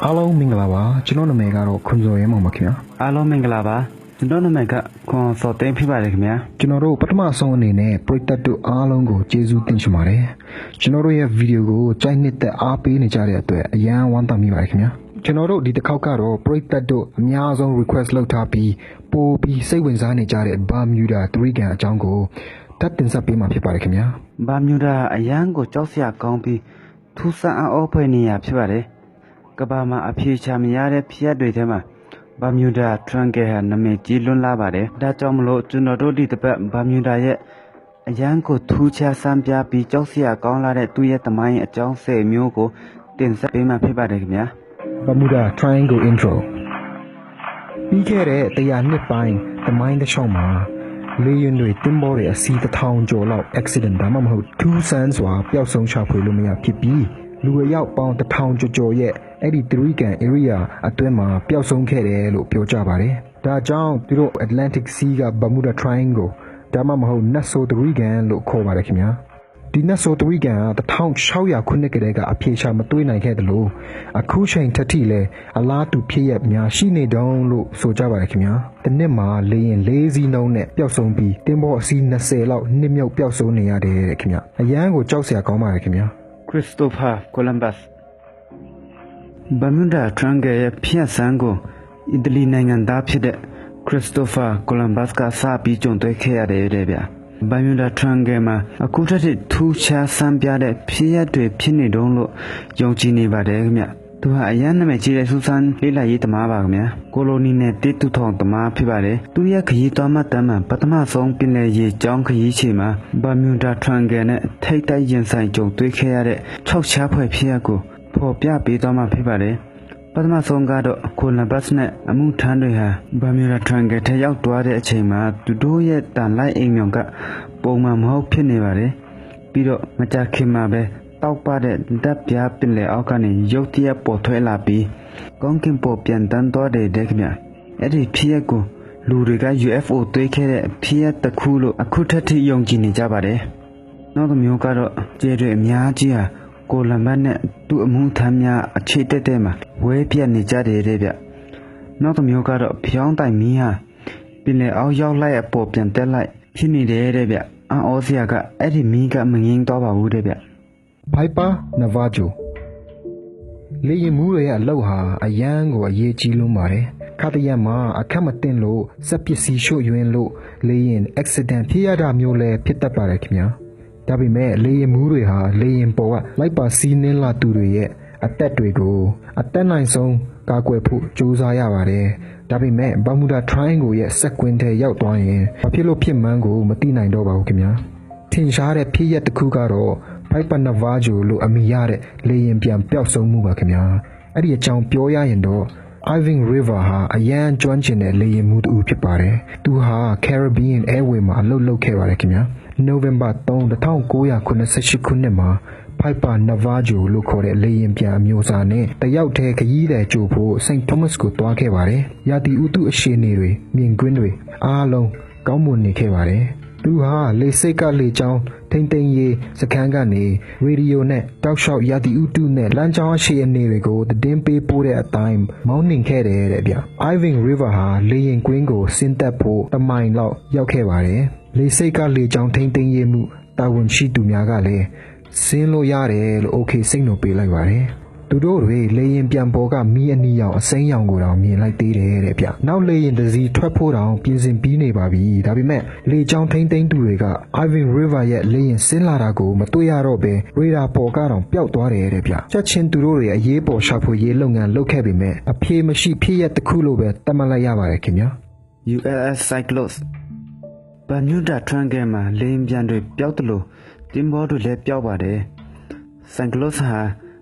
အားလုံးမင်္ဂလာပါကျွန်တော်နာမည်ကတော့ခွန်စော်ရဲမောင်ပါခင်ဗျာအားလုံးမင်္ဂလာပါကျွန်တော်နာမည်ကခွန်စော်သိန်းဖြစ်ပါတယ်ခင်ဗျာကျွန်တော်တို့ပထမဆုံးအနေနဲ့ပရိသတ်တို့အားလုံးကိုကျေးဇူးတင်ချင်ပါတယ်ကျွန်တော်တို့ရဲ့ဗီဒီယိုကိုကြိုက်နှစ်သက်အားပေးနေကြတဲ့အတွက်အရန်ဝမ်းသာမိပါတယ်ခင်ဗျာကျွန်တော်တို့ဒီတစ်ခေါက်ကတော့ပရိသတ်တို့အများဆုံး request လုပ်ထားပြီးပို့ပြီးစိတ်ဝင်စားနေကြတဲ့ Bermuda 3 ကန်အကြောင်းကိုတက်တင်ဆက်ပေးမှာဖြစ်ပါတယ်ခင်ဗျာ Bermuda အရန်ကိုကြောက်စရာကောင်းပြီးထူးဆန်းအားဖွယ်နေရဖြစ်ပါတယ်ကဘာမှာအဖြေချမရတဲ့ဖြစ်ရပ်တွေထဲမှာBermuda Triangle ဟာနာမည်ကြီးလွန်းလာပါတယ်ဒါကြောင့်မလို့ကျွန်တော်တို့ဒီတစ်ပတ် Bermuda ရဲ့အရန်ကိုထူးခြားဆန်းပြပြီးကြောက်စရာကောင်းလာတဲ့သူ့ရဲ့သမိုင်းအကြောင်း10မျိုးကိုတင်ဆက်ပေးမှာဖြစ်ပါတယ်ခင်ဗျာ Bermuda Triangle Intro ပြီးခဲ့တဲ့100နှစ်ပိုင်းသမိုင်းတစ်လျှောက်မှာလေယာဉ်တွေတင်ပေါ်တဲ့အစီ1000ကျော်လောက် accident ဒါမှမဟုတ်ထူးဆန်းစွာပျောက်ဆုံးရှာဖွေလို့မရဖြစ်ပြီးလူအယောက်ပေါင်း1000ကျော်ရဲ့အဲ့ဒီ3ကန် area အတွင်းမှာပျောက်ဆုံးခဲ့တယ်လို့ပြောကြပါတယ်။ဒါကြောင့်သူတို့ Atlantic Sea က Bermuda Triangle ဒါမှမဟုတ် Nassau 3ကန်လို့ခေါ်ပါတယ်ခင်ဗျာ။ဒီ Nassau 3ကန်က1600ခုနှစ်ကတည်းကအပြေရှာမတွေးနိုင်ခဲ့တယ်လို့အခုချိန်ထက်ထိလည်းအလားတူဖြစ်ရများရှိနေတုံးလို့ဆိုကြပါတယ်ခင်ဗျာ။ဒီနှစ်မှာလေယာဉ်4စီးနှုန်းနဲ့ပျောက်ဆုံးပြီးတင်ပေါ်အစီး20လောက်နှစ်မြုပ်ပျောက်ဆုံးနေရတယ်တဲ့ခင်ဗျာ။အရန်ကိုကြောက်စရာကောင်းပါတယ်ခင်ဗျာ။ Christopher Columbus Bermuda Triangle ရဲ့ဖြစ်စံကိုအီတလီနိုင်ငံသားဖြစ်တဲ့ Christopher Columbus ကစပြီးကြုံတွေ့ခဲ့ရတယ်တဲ့ဗျ။ Bermuda Triangle မှာအခုထက်ထိထူးခြားဆန်းပြတဲ့ဖြစ်ရပ်တွေဖြစ်နေတုံးလို့ယုံကြည်နေပါတယ်ခင်ဗျ။သူဟာအရန်နာမည်ကြီးတဲ့စူးစမ်းလေးလာရေးသမားပါခင်ဗျာ။ကိုလိုနီနဲ့တိတူထောင်သမားဖြစ်ပါတယ်။သူရဲ့ခရီးသွားမှတ်တမ်းမှာပထမဆုံးပင်လယ်ရေကြောင်းခရီးချိန်မှာ Bermuda Triangle နဲ့ထိပ်တိုက်ရင်ဆိုင်ကြုံတွေ့ခဲ့ရတဲ့ခြောက်ခြားဖွယ်ဖြစ်ရပ်ကိုဖော်ပြပေးသွားမှာဖြစ်ပါတယ်။ပထမဆုံးကတော့ကိုလမ်ဘတ်နဲ့အမှုထမ်းတွေဟာ Bermuda Triangle ထဲရောက်သွားတဲ့အချိန်မှာသူတို့ရဲ့တန်လိုက်အိမ်မြောင်ကပုံမှန်မဟုတ်ဖြစ်နေပါတယ်။ပြီးတော့မကြာခင်မှာပဲတောက်ပတဲ့တပ်ပြားပင်လယ်အောက်ကနေရုတ်တရက်ပေါ်ထွက်လာပြီးကောင်းကင်ပေါ်ပြန်တန်းသွားတဲ့ခင်ဗျ။အဲ့ဒီဖြစ်ရပ်ကိုလူတွေက UFO တွေ့ခဲ့တဲ့ဖြစ်ရပ်တစ်ခုလို့အခုထက်ထိယုံကြည်နေကြပါတယ်။နောက်တစ်မျိုးကတော့ကျေတွေအများကြီးဟာကိုလမ်ဘတ်နဲ့သူ့အမှုထမ်းများအခြေတက်တဲ့မှာဝဲပြတ်နေကြတယ်တဲ့ဗျနောက်တစ်မျိုးကတော့ဖျောင်းတိုင်မီးဟာပင်လယ်အောက်ရောက်လိုက်အပေါ်ပြန်တက်လိုက်ဖြစ်နေတယ်တဲ့ဗျအော်စရာကအဲ့ဒီမီးကမငင်းတော့ပါဘူးတဲ့ဗျ Piper Navajo လေယာဉ်မှုတွေရဲ့အလုပ်ဟာအရန်ကိုအရေးကြီးလွန်းပါတယ်ခါတရံမှာအခက်မတင်လို့စက်ပစ္စည်းရှို့ယွင်းလို့လေယာဉ် accident ဖြစ်ရတာမျိုးလည်းဖြစ်တတ်ပါတယ်ခင်ဗျာဒါပေမဲ့လေယာဉ်မှုတွေဟာလေယာဉ်ပေါ်ကလိုက်ပါစီးနှင်းလာသူတွေရဲ့အသက်တွေကိုအသက်နိုင်ဆုံးကာကွယ်ဖို့ကြိုးစားရပါတယ်ဒါပေမဲ့ Bermuda Triangle ရဲ့စက်ကွင်းထဲရောက်သွားရင်ဘာဖြစ်လို့ဖြစ်မှန်းကိုမသိနိုင်တော့ပါဘူးခင်ဗျာထင်ရှားတဲ့ဖြစ်ရပ်တစ်ခုကတော့ Piper Navajo လို့အမည်ရတဲ့လေယာဉ်ပြန်ပျောက်ဆုံးမှုပါခင်ဗျာအဲ့ဒီအကြောင်းပြောရရင်တော့Irving River ဟာအရန်ကျွမ်းကျင်တဲ့လေယာဉ်မှုတူဖြစ်ပါတယ်သူဟာ Caribbean Airways မှာအလုပ်လုပ်ခဲ့ပါတယ်ခင်ဗျာNovember 3, 1988 ခုနှစ်မှာ Piper Navajo လို့ခေါ်တဲ့လေယာဉ်ပြန်အမျိုးအစားနဲ့တယောက်တည်းခရီးသည်ကြိုဖို့ St. Thomas ကိုသွားခဲ့ပါတယ်။ရာသီဥတုအခြေအနေတွေမြင်ကွင်းတွေအားလုံးကောင်းမွန်နေခဲ့ပါတယ်။သူဟာလေဆိပ်ကလေကြောင်းထိမ့်သိမ်းရေးစခန်းကနေရေဒီယိုနဲ့တောက်လျှောက်ရာသီဥတုနဲ့လမ်းကြောင်းအခြေအနေတွေကိုသတင်းပေးပို့တဲ့အတိုင်းမောင်းနှင်ခဲ့တယ်တဲ့ဗျ။ Irving River ဟာလေယာဉ်ကွင်းကိုဆင်းသက်ဖို့တမိုင်လောက်ရောက်ခဲ့ပါတယ်။လေဆိပ်ကလေကြောင်းထိမ့်သိမ်းရေးမှုတာဝန်ရှိသူများကလည်းဆင်းလို့ရတယ်လို့ okay စိတ်နှုတ်ပေးလိုက်ပါတယ်သူတို့တွေလေရင်ပြန်ပေါ်ကမီးအနီရောင်အစိမ်းရောင်ကိုတောင်မြင်လိုက်သေးတယ်တဲ့ဗျနောက်လေရင်တစ်စီးထွက်ဖို့တောင်ပြင်ဆင်ပြီးနေပါပြီဒါပေမဲ့လေကြောင်းထိမ့်သိမ်းသူတွေက Irving River ရဲ့လေရင်ဆင်းလာတာကိုမတွေ့ရတော့ဘဲရေဒါပေါ်ကတောင်ပျောက်သွားတယ်တဲ့ဗျချက်ချင်းသူတို့တွေအရေးပေါ်ရှာဖွေရေးလုပ်ငန်းလုပ်ခဲ့ပေမဲ့အဖြေမရှိဖြစ်ရတစ်ခုလို့ပဲသတ်မှတ်လိုက်ရပါတယ်ခင်ဗျာ USS Cyclops Bermuda Triangle မှာလေယာဉ်ပြန်တွေပျောက်တယ်လို့တင်ဘောတွေလည်းပျောက်ပါတယ်။ Cyclops ဟာ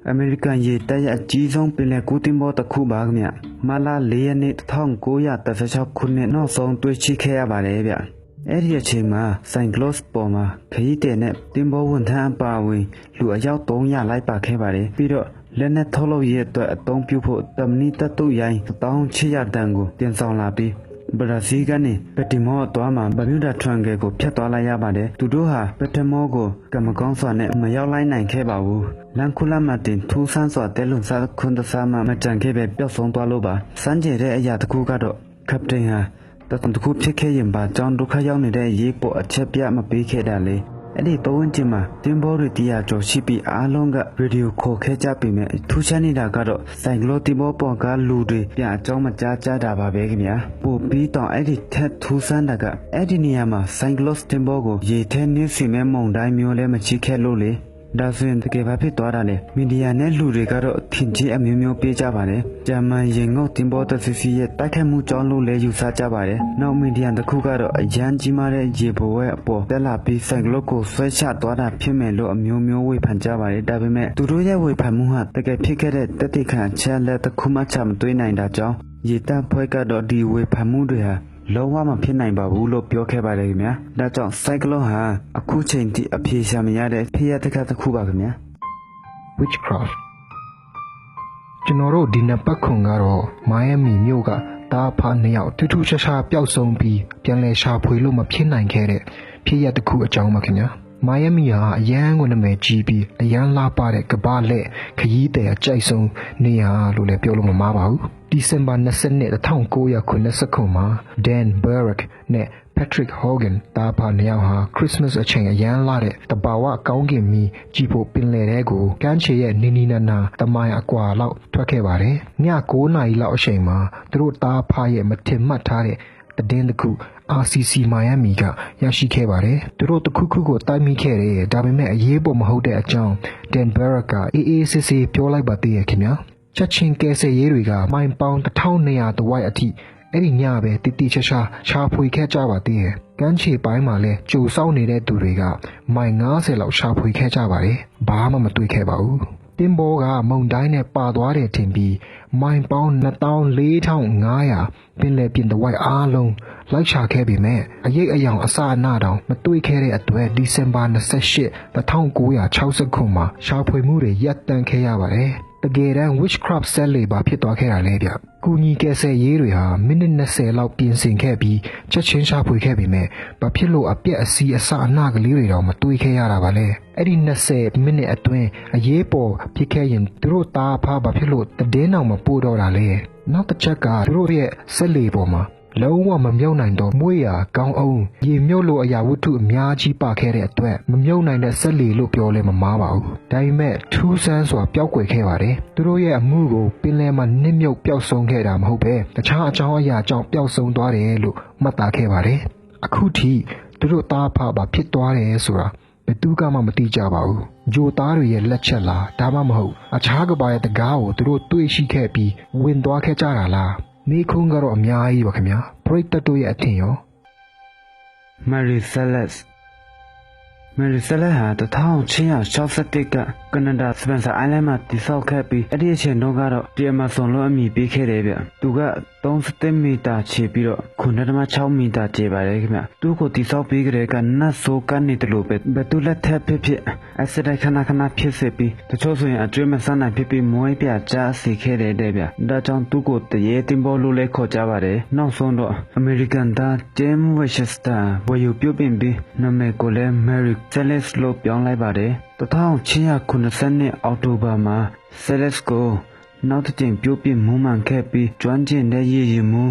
အမေရိကန်ရေတပ်ရဲ့အကြီးဆုံးပင်လယ်ကူးတင်ဘောတစ်ခုပါခင်ဗျ။မလာ၄ရက်နေ့1936ခုနှစ်နောက်ဆုံးတွေ့ရှိခဲ့ရပါတယ်ဗျ။အဲ့ဒီအချိန်မှာ Cyclops ပေါ်မှာခရီးသည်နဲ့တင်ဘောဝန်ထမ်းအပါအဝင်လူအယောက်300လိုက်ပါခဲ့ပါတယ်။ပြီးတော့လက်နက်ထုတ်လုပ်ရေးအတွက်အသုံးပြုဖို့တမနီတတုရိုင်း1800တန်ကိုတင်ဆောင်လာပြီးဘရာဇီးကနေပက်တီမော့သွားမှာ Bermuda Triangle ကိုဖြတ်သွားလိုက်ရပါတယ်။သူတို့ဟာပက်တီမော့ကိုကမ္မကောင်းစွာနဲ့မရောက်လိုက်နိုင်ခဲ့ပါဘူး။ လန်ကူလာမတင်ထူးဆန်းစွာတဲလုံစားခွန်းတစားမှမကြံခဲ့ပဲပျောက်ဆုံးသွားလို့ပါစမ်းကြဲတဲ့အရာတစ်ခုကတော့ကပတိန်ဟာတကွန်တစ်ခုဖြစ်ခဲ့ရင်ပါကြောင်းဒုက္ခရောက်နေတဲ့ရေးပေါ်အချက်ပြမပေးခဲ့တာလေအဲ့ဒီပတ်ဝန်းကျင်မှာတင်ဘောတွေတရားကျော်ရှိပြီးအားလုံးကရေဒီယိုခေါ်ခဲ့ကြပြီမဲ့ထူးခြားနေတာကတော့ဆိုင်ကလိုတင်ဘောပေါ်ကလူတွေပြန်အကြောင်းမကြားကြတာပါပဲခင်ဗျာပို့ပြီးတော့အဲ့ဒီထက်ထူးဆန်းတာကအဲ့ဒီနေရာမှာဆိုင်ကလိုတင်ဘောကိုရေထဲနင်းစီမဲ့မုန်တိုင်းမျိုးလည်းမရှိခဲ့လို့လေဒါဆိုရင်တကယ်ဘာဖြစ်သွားတာလဲမီဒီယာနဲ့လူတွေကတော့ထင်ကြီးအမျိုးမျိုးပေးကြပါတယ်ဂျာမန်ရင်ငုတ်တင်ဘောတစီစီရဲ့တိုက်ခိုက်မှုကြောင့်လို့လည်းယူဆကြပါတယ်နောက်မီဒီယာတစ်ခုကတော့အရန်ကြီးမားတဲ့ရေပေါ်ရဲ့အပေါ်တက်လာပြီးဆိုင်ကလုတ်ကိုဆွဲချသွားတာဖြစ်မယ်လို့အမျိုးမျိုးဝေဖန်ကြပါတယ်ဒါပေမဲ့သူတို့ရဲ့ဝေဖန်မှုဟာတကယ်ဖြစ်ခဲ့တဲ့တက်တိခံချက်လက်တစ်ခုမှချမတွေးနိုင်တာကြောင့်ရေတပ်ဖွဲ့ကတော့ဒီဝေဖန်မှုတွေဟာလုံးဝမဖြစ်နိုင်ပါဘူးလို့ပြောခဲ့ပါတယ်ခင်ဗျာဒါကြောင့်ဆိုင်ကလုန်းဟာအခုချိန်ထိအပြေရှာမရတဲ့ဖြစ်ရတဲ့တစ်ခုပါခင်ဗျာ witchcraft ကျွန်တော်တို့ဒီနှစ်ပတ်ခုကတော့မိုင်ယာမီမြို့ကတားဖားနှစ်ယောက်ထူးထူးခြားခြားပျောက်ဆုံးပြီးပြန်လည်ရှာဖွေလို့မဖြစ်နိုင်ခဲ့တဲ့ဖြစ်ရတစ်ခုအကြောင်းပါခင်ဗျာမိုင်ယာမီဟာအရန်ကိုနာမည်ကြီးပြီးအရန်လာပါတဲ့ကမ္ဘာလက်ခရီးသည်အကြိုက်ဆုံးနေရာလို့လည်းပြောလို့မမှားပါဘူးဒီဇင်ဘာ22 1989မှာ Dan Burke နဲ့ Patrick Hogan တားဖာနှစ်ယောက်ဟာခရစ်စမတ်အချိန်အရန်လာတဲ့တဘာဝကောင်းကင်မီကြည့်ဖို့ပင်လယ်ထဲကိုကမ်းခြေရဲ့နီနီနာနာတမိုင်အကွာလောက်ထွက်ခဲ့ပါတယ်ည9 နာရီလောက်အချိန်မှာသူတို့တားဖာရဲ့မထင်မှတ်ထားတဲ့တည်င်းတစ်ခု RCC မိုင်ယာမီကရရှိခဲ့ပါတယ်သူတို့တစ်ခုခုကိုတိုက်မိခဲ့တယ်ဒါပေမဲ့အရေးပေါ်မဟုတ်တဲ့အကြောင်း Dan Burke ကအေးအေးဆေးဆေးပြောလိုက်ပါသေးရဲ့ခင်ဗျာချက်ချင်းကဲဆယ်ရေးတွေကမိုင်ပေါင်း1200တဝိုက်အထိအဲ့ဒီညပဲတိတိကျကျရှာဖွေခဲ့ကြပါသေးတယ်ကမ်းခြေပိုင်းမှာလဲကြိုစောင့်နေတဲ့သူတွေကမိုင်90လောက်ရှာဖွေခဲ့ကြပါတယ်ဘာမှမတွေ့ခဲ့ပါဘူးတင်ဘောကမုန်တိုင်းနဲ့ပါသွားတယ်ထင်ပြီးမိုင်ပေါင်း24,500ပင်လယ်ပြင်တဝိုက်အားလုံးလိုက်ရှာခဲ့ပေမဲ့အရေးအယောင်အစအနတောင်မတွေ့ခဲ့တဲ့အတွက်ဒီဇင်ဘာ28 1969မှာရှာဖွေမှုတွေရပ်တန့်ခဲ့ရပါတယ်တကယ်တမ်း witchcraft ဆက်လေပါဖြစ်သွားခဲ့တာလေဗျ။ကူညီကယ်ဆယ်ရေးတွေဟာမိနစ်20လောက်ပြင်ဆင်ခဲ့ပြီးချက်ချင်းရှာဖွေခဲ့ပေမဲ့ဘာဖြစ်လို့အပြက်အစီးအစအနကလေးတွေတော့မတွေးခဲ့ရတာပါလဲ။အဲ့ဒီ20မိနစ်အတွင်းအရေးပေါ်ဖြစ်ခဲ့ရင်သူတို့သားဖားဘာဖြစ်လို့တည်င်းအောင်မပို့တော့တာလဲ။နောက်တစ်ချက်ကသူတို့ရဲ့ဆက်လေပေါ်မှာလုံးဝမမြုပ်နိုင်တော့မွေးရာကောင်းအောင်ရေမြုပ်လို့အရာဝတ္ထုအများကြီးပါခဲ့တဲ့အတွက်မမြုပ်နိုင်တဲ့ဆက်လီလို့ပြောလဲမမားပါဘူးဒါပေမဲ့ထူးဆန်းစွာပျောက်ကွယ်ခဲ့ပါတယ်သူတို့ရဲ့အမှုကိုပင်လယ်မှာနစ်မြုပ်ပျောက်ဆုံးခဲ့တာမဟုတ်ပဲတခြားအကြောင်းအရာကြောင့်ပျောက်ဆုံးသွားတယ်လို့မှတ်သားခဲ့ပါတယ်အခုထိသူတို့သားဖပါဖြစ်သွားတယ်ဆိုတာဘယ်သူမှမသိကြပါဘူးဂျိုသားတွေရဲ့လက်ချက်လားဒါမှမဟုတ်အခြားကဘာရဲ့တကားကိုသူတို့တွေးရှိခဲ့ပြီးဝင်သွားခဲ့ကြတာလားမိခုံးကတော့အများကြီးပါခင်ဗျာပရိသတ်တို့ရဲ့အထင်ရော Mary Celeste ဟာ1961ကကနေဒါစပန်ဆာအိုင်လန်မှာတည်ဆောက်ခဲ့ပြီးအဲ့ဒီအချိန်တုန်းကတော့ဒီအမဇွန်လိုအမည်ပေးခဲ့တယ်ဗျသူက30မီတာခြေပြီးတော့9.6မီတာကျေပါတယ်ခင်ဗျသူ့ကိုတည်ဆောက်ပြီးကြတဲ့ကနတ်ဆိုးကနေတယ်လို့ပဲဘယ်သူလက်ထက်ဖြစ်အစတိုက်ခဏဖြစ်စေပြီးတချို့ဆိုရင်အတွင်းမဆန်းနိုင်ဖြစ်မွေးပြကြားစီခဲ့တယ်တဲ့ဗျဒါကြောင့်သူ့ကိုတရေတင်ပေါ်လို့လဲခေါ်ကြပါတယ်နောက်ဆုံးတော့ American သား James Webster ဝယ်ယူပြုတ်ပင်ပြီးနာမည်ကိုလည်း Mary Celeste လို့ပြောင်းလိုက်ပါတယ်1990 အောက်တိုဘာမှာ Celeste ကိုနောက်တစ်ကြိမ်ပြုတ်ပြမူးမှန်ခဲ့ပြီးကျွမ်းကျင်တဲ့ရည်ရည်မှု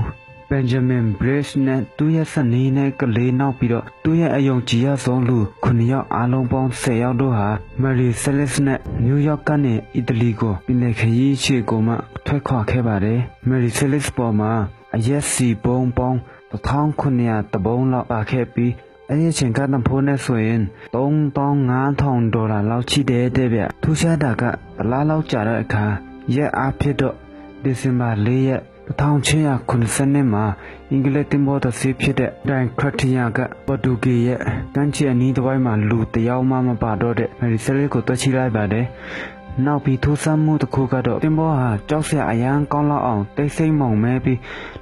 Benjamin Brace နဲ့သူ့ရဲ့စနီးနဲ့ကလေးနောက်ပြီးတော့သူ့ရဲ့အယုံကြည်ရဆုံးလူ9ယောက်အားလုံးပေါင်း10ယောက်တို့ဟာ Mary Celeste နဲ့ New York ကနေအီတလီကိုပင်လယ်ခရီးခြေကိုမှထွက်ခွာခဲ့ပါတယ် Mary Celeste ပေါ်မှာအရက်စီပုံပေါင်း1900တပုံးလောက်ပါခဲ့ပြီးအဲ့ဒီအချိန်ကတန်ဖိုးနဲ့ဆိုရင်$35,000လောက်ရှိတယ်တဲ့ဗျထူးခြားတာကတလားလောက်ကြာတဲ့အခါရက်အားဖြစ်တော့ဒီဇင်ဘာ4 ရက်1990မှာအင်္ဂလိပ်တင်ပေါ်သစီဖြစ်တဲ့ဒိုင်ခရတီယာကပေါ်တူဂီရဲ့ကမ်းခြေအနီးတစ်ဝိုက်မှာလူတယောက်မှမပါတော့တဲ့မယ်ရီဆယ်လေးကိုတွက်ချိလိုက်ပါတယ်နောက်ပြီးထိုးဆမ်းမှုတစ်ခုကတော့တင်ပေါ်ဟာကြောက်စရာအရန်ကောင်းလောက်အောင်တိတ်ဆိတ်မောင်မဲပြီး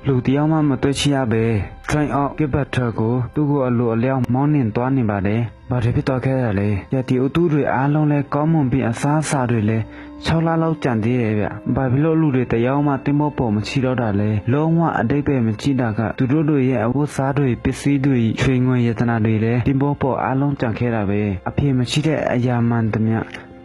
လူတယောက်မှမတွေ့ချရပဲ train out ကစ်ဘတ်တာကိုသူ့ကိုအလိုအလျောက်မောင်းနှင်သွားနေပါတယ်ဘာဖြစ်သွားခဲ့ရလဲရတီအတူတွေအားလုံးလဲကောင်းမွန်ပြီးအစားအစာတွေလဲ6လလောက်ကြံသေးတယ်ဗျဘာဖြစ်လို့လူတွေတယောက်မှတင်ပေါ်ပေါ်မရှိတော့တာလဲလုံးဝအတိတ်ပဲမကြည့်တာကသူတို့တွေရဲ့အဝတ်စားတွေပစ္စည်းတွေရွှေငွေရတနာတွေလဲတင်ပေါ်ပေါ်အားလုံးကြံခဲ့တာပဲအဖေမရှိတဲ့အရာမှန်သမျှ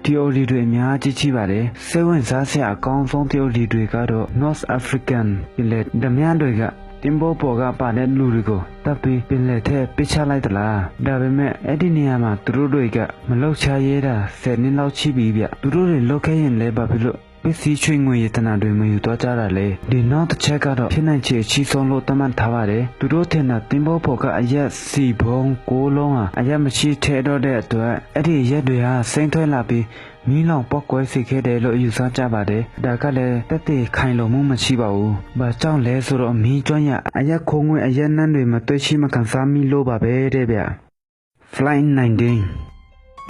theory တွေအများကြီးရှိပါတယ်စိတ်ဝင်စားစရာအကောင်းဆုံး theory တွေကတော့ North African ပြည်လက်ဓမြတွေကတင်ဘောပေါ်ကပါတဲ့လူတွေကိုတပ်ပြီးပင်လယ်ထဲပစ်ချလိုက်သလားဒါပေမဲ့အဲ့ဒီနေရာမှာသူတို့တွေကမလောက်ချရဲတာ10နှစ်လောက်ရှိပြီဗျသူတို့တွေလောက်ခဲ့ရင်လည်းဘာဖြစ်လို့ပစ္စည်းချွေငွေရတနာတွေမယူတော့ကြတာလေဒီနောက်တစ်ချက်ကတော့ဖြစ်နိုင်ချေအချီဆုံးလို့သတ်မှတ်ထားပါတယ်သူတို့ထင်တာတင်ဘောပေါ်ကအရက်စီဘုံ6လုံးဟာအရက်မရှိထဲတော့တဲ့အတွက်အဲ့ဒီရက်တွေဟာစိမ့်ထွဲလာပြီးမီးလောင်ပေါက်ကွဲစေခဲ့တယ်လို့ယူဆကြပါတယ်ဒါကလည်းတက်တည်ခိုင်လုံမှုမရှိပါဘူးဘာကြောင့်လဲဆိုတော့မီးကျွမ်းရအရက်ခိုးငွေအရက်နန်းတွေမတွေ့ရှိမကန်စားမိလို့ပါပဲတဲ့ဗျ Flight 19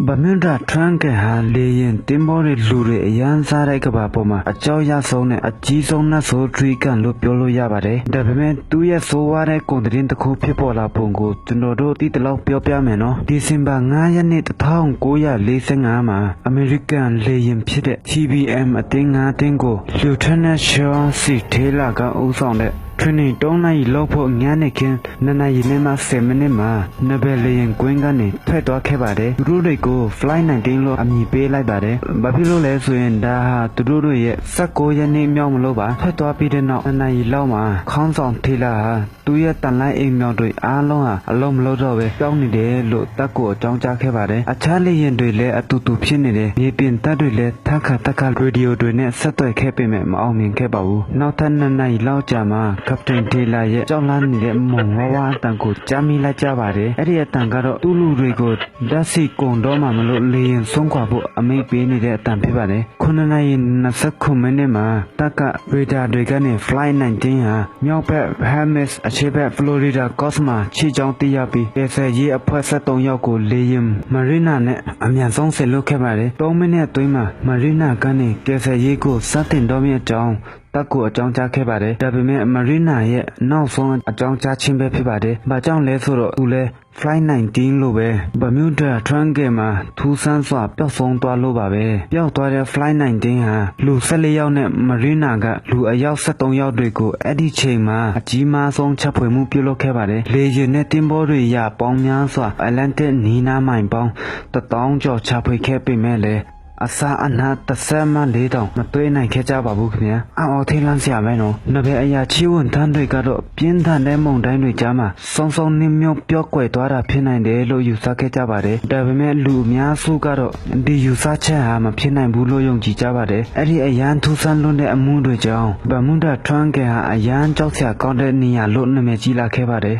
ဗမြန်တာထရန်ကဟာလေရင်တင်ဘောတွေလူတွေအရန်စားတဲ့ကဘာပေါ်မှာအကြောက်ရဆုံးနဲ့အကြီးဆုံးနတ်ဆိုထရီကန်လို့ပြောလို့ရပါတယ်ဒါပေမဲ့သူ့ရဲ့ဆိုးဝါးတဲ့ကုန်သတင်းတစ်ခုဖြစ်ပေါ်လာပုံကိုကျွန်တော်တို့သိတလောက်ပြောပြမယ်နော်ဒီဇင်ဘာ9ရက်နေ့1945မှာအမေရိကန်လေရင်ဖြစ်တဲ့ TBM အတင်း9တင်းကို Lieutenant Sean C. Taylor ကဦးဆောင်တဲ့training 3နာရီလောက်ဖို့ညနေခင်း2နာရီနဲ့မှ10မိနစ်မှာနဘယ်လေရင်ကွင်းကနေထွက်သွားခဲ့ပါတယ်သူတို့တွေကို Flight 19လို့အမည်ပေးလိုက်ပါတယ်ဘာဖြစ်လို့လဲဆိုရင်ဒါဟာသူတို့ရဲ့19ရက်နေ့မြောက်မလို့ပါထွက်သွားပြီးတဲ့နောက်2နာရီလောက်မှာခေါင်းဆောင်ထေလာဟာသူ့ရဲ့တန်လိုက်အိမ်မြောက်တွေအားလုံးဟာအလုံးမလို့တော့ပဲကြောင်းနေတယ်လို့တပ်ကိုအကြောင်းကြားခဲ့ပါတယ်အခြားလေရင်တွေလည်းအတူတူဖြစ်နေတယ်မြေပြင်တပ်တွေလည်းထခါရေဒီယိုတွေနဲ့ဆက်သွယ်ခဲ့ပေမဲ့မအောင်မြင်ခဲ့ပါဘူးနောက်ထပ်2နာရီလောက်ကြာမှကပတိန်ထေလာရဲ့ကြောက်လန့်နေတဲ့မုံဝါးဝါးအတန်ကိုကြားမိလိုက်ကြပါတယ်အဲ့ဒီအတန်ကတော့သူ့လူတွေကိုဓာတ်စီကုန်တော့မှမလို့လေရင်ဆုံးခွာဖို့အမိန့်ပေးနေတဲ့အတန်ဖြစ်ပါတယ်9နာရီ29မိနစ်မှာတပ်ကရေဒါတွေကနေ Flight 19ဟာမြောက်ဘက် Bahamas အရှေ့ဘက် Florida Coast မှာခြေချောင်းတိရပြီးကယ်ဆယ်ရေးအဖွဲ့73ယောက်ကိုလေရင် Marina နဲ့အမြန်ဆုံးဆယ်လွတ်ခဲ့ပါတယ်3မိနစ်အတွင်းမှာ Marina ကနေကယ်ဆယ်ရေးကိုစတင်တော့မြအကြောင်းတပ်ကိုအကြောင်းကြားခဲ့ပါတယ်ဒါပေမဲ့ Marina ရဲ့နောက်ဆုံးအကြောင်းကြားခြင်းပဲဖြစ်ပါတယ်။ဘာကြောင့်လဲဆိုတော့သူလဲ Flight 19လို့ပဲ Bermuda Triangle မှာထူးဆန်းစွာပျောက်ဆုံးသွားလို့ပါပဲ။ပျောက်သွားတဲ့ Flight 19ဟာလူ14ယောက်နဲ့ Marina ကလူအယောက်73ယောက်တွေကိုအဲ့ဒီချိန်မှာအကြီးမားဆုံးချက်ဖွေမှုပြုလုပ်ခဲ့ပါတယ်။လေယာဉ်နဲ့တင်ဘောတွေရပေါင်းများစွာ Atlantic နီးနားမိုင်ပေါင်း1000ကျော်ချဖွေခဲ့ပေမဲ့လည်းအစာအနာ34,000မတွေ့နိုင်ခဲ့ကြပါဘူးခင်ဗျာအော်ထိလန်းစရာပဲနော်နဘယ်အရာချီဝန်ထမ်းတွေကတော့ပြင်းထန်တဲ့မုန်တိုင်းတွေကြားမှာစုံစုံနှင်းမြုပ်ပျော့ကွယ်သွားတာဖြစ်နိုင်တယ်လို့ယူဆခဲ့ကြပါတယ်ဒါပေမဲ့လူအများစုကတော့ဒီယူဆချက်ဟာမဖြစ်နိုင်ဘူးလို့ယုံကြည်ကြပါတယ်အဲ့ဒီအရန်ထူးဆန်းလွန်းတဲ့အမှုတွေကြောင့်ဘမူဒါထရန်ကယ်ဟာအရန်ကြောက်စရာကောင်းတဲ့နေရာလို့နာမည်ကြီးလာခဲ့ပါတယ်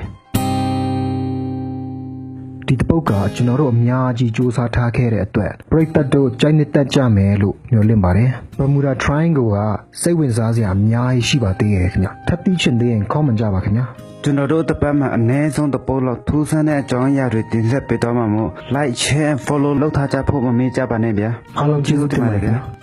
ဒီတပုတ်ကကျွန်တော်တို့အများကြီးစူးစမ်းထားခဲ့တဲ့အတွက်ပရိသတ်တို့ကြိုက်နှစ်သက်ကြမယ်လို့မျှော်လင့်ပါတယ်။ Bermuda Triangle ကစိတ်ဝင်စားစရာအများကြီးရှိပါသေးတယ်ခင်ဗျ။ထပ်ပြီးချင်သေးရင် comment ကြပါခင်ဗျာ။ကျွန်တော်တို့တစ်ပတ်မှာအနည်းဆုံးတစ်ပုတ်လောက်ထူးဆန်းတဲ့အကြောင်းအရာတွေတင်ဆက်ပေးသွားမှာမို့ like share and follow လုပ်ထားကြဖို့မမေ့ကြပါနဲ့ဗျာ။အားလုံးကျေးဇူးတင်ပါတယ်ခင်ဗျာ။